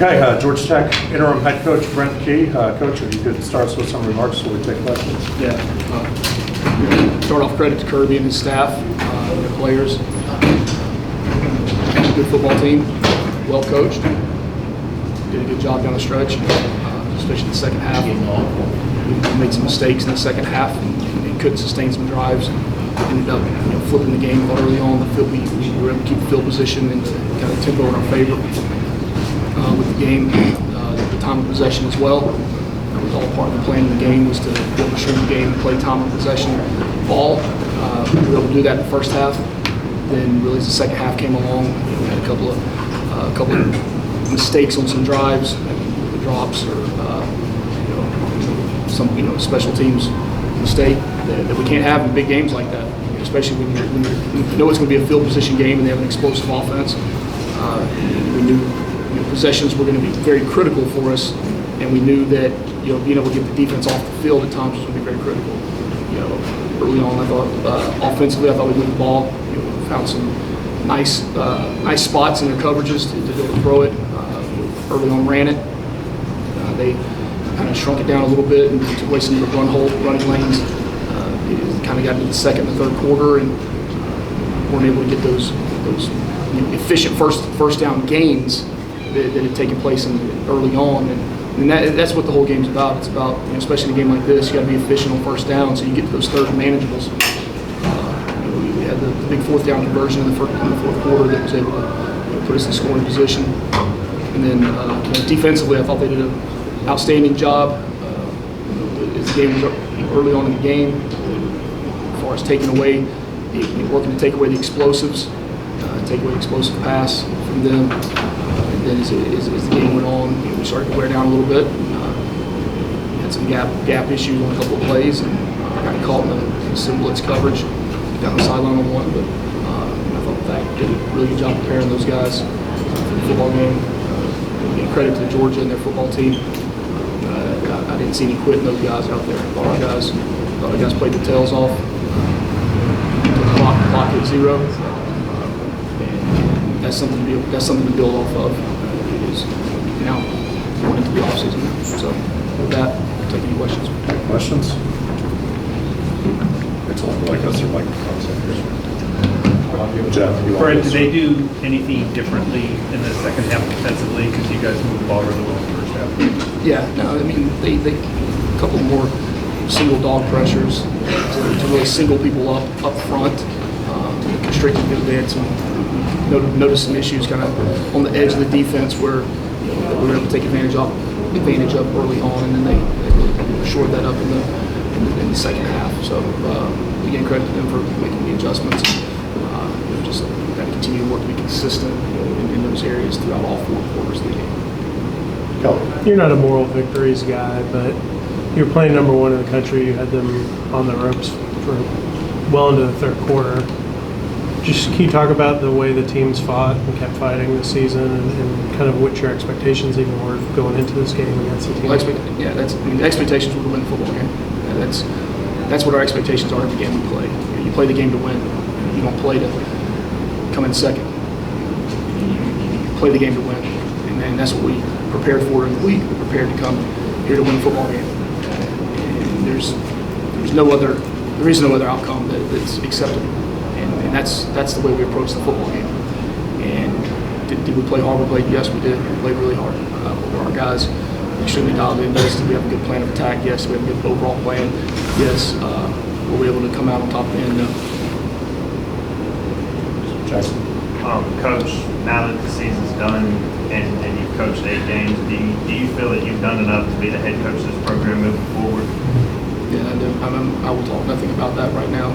Okay, Georgia Tech interim head coach Brent Key. Coach, if you could start us with some remarks before we take questions. Start off credit to Kirby and his staff, their players. Good football team, well coached. Did a good job down the stretch, especially the second half. We made some mistakes in the second half and couldn't sustain some drives. Ended up flipping the game early on. We were able to keep the field position and kind of tempo in our favor with the game. The time of possession as well. That was all part of the plan of the game, was to be able to shrink the game and play time of possession ball. We were able to do that in the first half. Then really as the second half came along, we had a couple of mistakes on some drives, the drops or some special teams mistake that we can't have in big games like that, especially when you know it's going to be a field position game and they have an explosive offense. We knew possessions were going to be very critical for us, and we knew that being able to get the defense off the field at times was going to be very critical. Early on, I thought offensively, I thought we moved the ball. Found some nice spots in their coverages to be able to throw it. Early on, ran it. They kind of shrunk it down a little bit and took away some of the running lanes. It kind of got into the second and third quarter and weren't able to get those efficient first down gains that had taken place early on. And that's what the whole game's about. It's about, especially in a game like this, you got to be efficient on first down so you get to those third and manageables. We had the big fourth down conversion in the fourth quarter that was able to put us in scoring position. And then defensively, I thought they did an outstanding job. As the game was early on in the game, as far as working to take away the explosives, take away the explosive pass from them. And then as the game went on, we started to wear down a little bit. Had some gap issues on a couple of plays, and got caught in some blitz coverage down the sideline on one. But I thought that did a really good job preparing those guys for the football game. Give credit to Georgia and their football team. I didn't see any quitting those guys out there. A lot of guys played the tails off. Clock at 0. And that's something to build off of. Now going into the offseason. So with that, I'll take any questions. Questions? It's all like us or microphones in here. Jeff, Brent, did they do anything differently in the second half defensively? Because you guys moved the ball really well in the first half. Yeah, no, I mean they a couple more single dog pressures to really single people up front. Constricted. They had noticed some issues kind of on the edge of the defense where we were able to take advantage of early on, and then they really shored that up in the second half. So again, credit to them for making the adjustments. Just got to continue to work to be consistent in those areas throughout all 4 quarters of the game. You're not a moral victories guy, but you're playing number 1 in the country. You had them on the ropes for well into the third quarter. Just can you talk about the way the teams fought and kept fighting this season, and kind of what your expectations even were going into this game against the team? The expectations were to win the football game. That's what our expectations are every game we play. You play the game to win. You don't play to come in second. You play the game to win, and that's what we prepared for in the week. We prepared to come here to win a football game. And there is no other outcome that's acceptable. And that's the way we approach the football game. And did we play hard? We played. Yes, we did. We played really hard. Our guys extremely dialed in. Yes, did we have a good plan of attack? Yes, we have a good overall plan. Yes, were we able to come out on top of the end? No. Jackson. Coach, now that the season's done and you've coached 8 games, do you feel that you've done enough to be the head coach of this program moving forward? Yeah, I will talk nothing about that right now.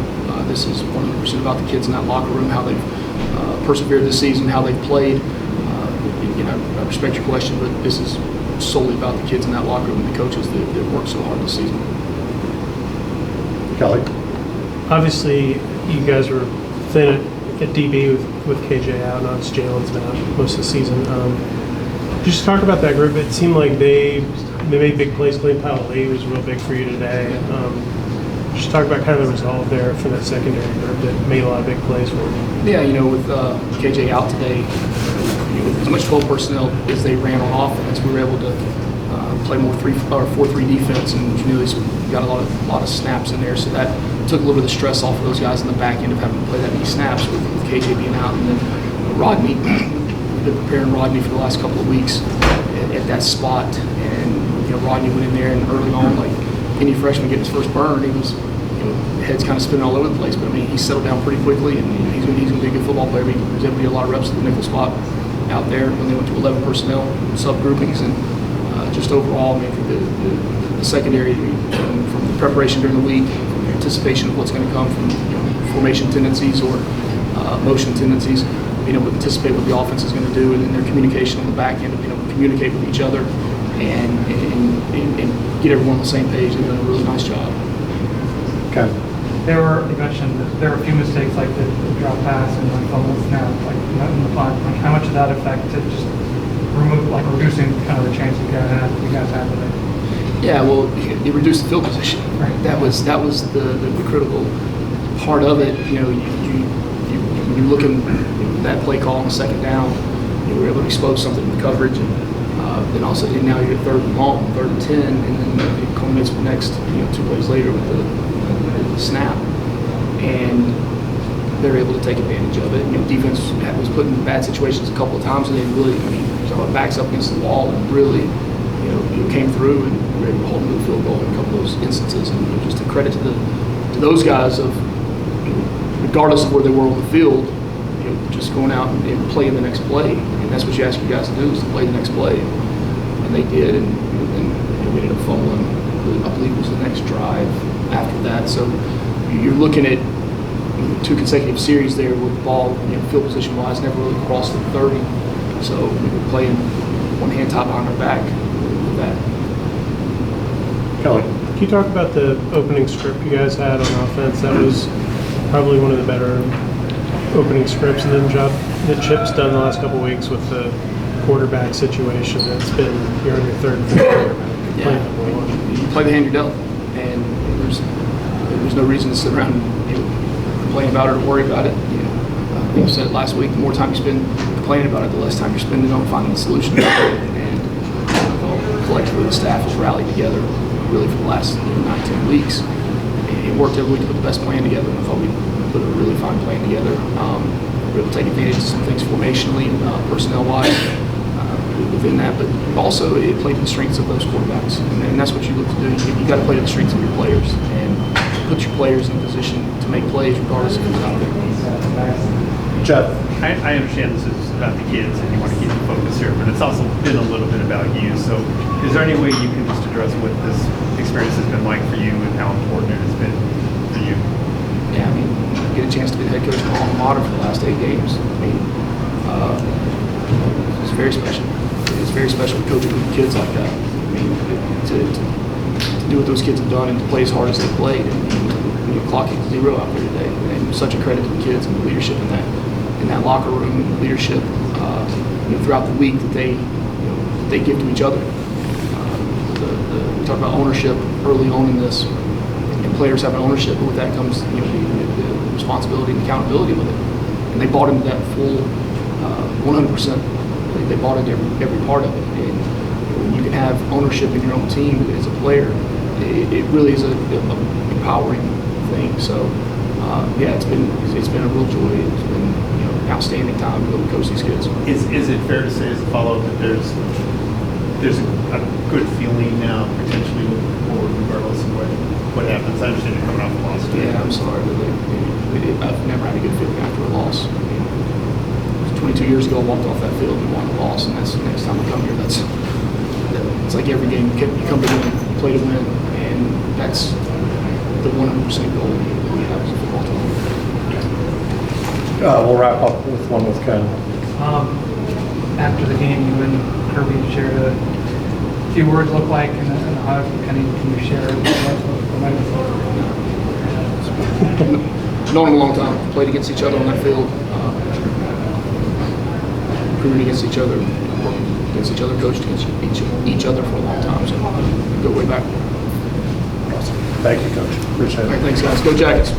This is 100% about the kids in that locker room, how they've persevered this season, how they've played. I respect your question, but this is solely about the kids in that locker room and the coaches that worked so hard this season. Kelly. Obviously, you guys were thin at DB with KJ out, now it's Jalen's now most of the season. Just talk about that group. It seemed like they made big plays. Clayton Powell-Lee was real big for you today. Just talk about kind of the resolve there for that secondary group that made a lot of big plays for you. Yeah, with KJ out today, as much 12 personnel as they ran on offense, we were able to play more 4-3 defense, and Cornelius got a lot of snaps in there, so that took a little bit of the stress off of those guys in the back end of having to play that many snaps with KJ being out, and then Rodney. We've been preparing Rodney for the last couple of weeks at that spot, and Rodney went in there and early on, like any freshman getting his first burn, he was head's kind of spinning all over the place, but I mean he settled down pretty quickly, and he's going to be a good football player. He was able to get a lot of reps at the nickel spot out there when they went to 11 personnel subgroupings, and just overall, I mean, the secondary from the preparation during the week, from the anticipation of what's going to come from formation tendencies or motion tendencies, being able to anticipate what the offense is going to do, and then their communication on the back end, being able to communicate with each other and get everyone on the same page. They've done a really nice job. Okay. You mentioned that there were a few mistakes like the drop pass and like fumble snap, like in the punt. Like how much of that affected just reducing kind of the chance you guys had with it? Yeah, well, it reduced the field position. Right. That was the critical part of it. When you're looking at that play call on the second down, you were able to expose something in the coverage, and then also now you're third and long, 3rd and 10, and then it culminates with the next 2 plays later with the snap, and they're able to take advantage of it. Defense was put in bad situations a couple of times, and they really, so backs up against the wall and really, came through and were able to hold them to the field goal in a couple of those instances. And just a credit to those guys of, regardless of where they were on the field, just going out and playing the next play. And that's what you ask your guys to do, is to play the next play. And they did, and we ended up fumbling. I believe it was the next drive after that. So you're looking at 2 consecutive series there with the ball, field position wise, never really crossed the 30. So we were playing one hand tied behind our back with that. Kelly. Can you talk about the opening script you guys had on offense? That was probably one of the better opening scripts, and then job that Chip's done the last couple of weeks with the quarterback situation. It's been you're on your 3rd and 4th quarterback. You play the hand you're dealt, and there's no reason to sit around and complain about it or worry about it. I think I said it last week. The more time you spend complaining about it, the less time you're spending on finding the solution. And collectively, the staff has rallied together really for the last 9-10 weeks. It worked every week to put the best plan together, and I thought we put a really fine plan together. We were able to take advantage of some things formationally and personnel-wise within that, but also it played to the strengths of those quarterbacks, and that's what you look to do. You got to play to the strengths of your players and put your players in a position to make plays regardless of who's out there. Jeff. I understand this is about the kids and you want to keep the focus here, but it's also been a little bit about you. So is there any way you can just address what this experience has been like for you and how important it has been for you? Yeah, I mean, get a chance to be the head coach of my alma mater for the last 8 games. I mean, it's very special. It's very special to coach a group of kids like that. I mean, to do what those kids have done and to play as hard as they played, and when you clock it 0 out there today, and such a credit to the kids and the leadership in that locker room, and the leadership throughout the week that they give to each other. We talk about ownership early on in this, and players having ownership, but with that comes the responsibility and accountability with it. And they bought into that full 100%. They bought into every part of it. And when you can have ownership in your own team as a player, it really is a empowering thing. So yeah, it's been a real joy. It's been an outstanding time to be able to coach these kids. Is it fair to say as a follow-up that there's a good feeling now potentially moving forward regardless of what happens? I understand you're coming off a loss. Yeah, I'm sorry, but I've never had a good feeling after a loss. I mean, 22 years ago, I walked off that field and won a loss, and that's the next time I come here. It's like every game you come to win, you play to win, and that's the 100% goal we have as a football team. We'll wrap up with one with Ken. After the game, you and Kirby shared a few words look like, and how can you share what might Known them a long time, played against each other on that field, recruited against each other, worked against each other, coached against each other for a long time, so go way back. Thank you, Coach. Appreciate All right, it. thanks guys, go Jackets.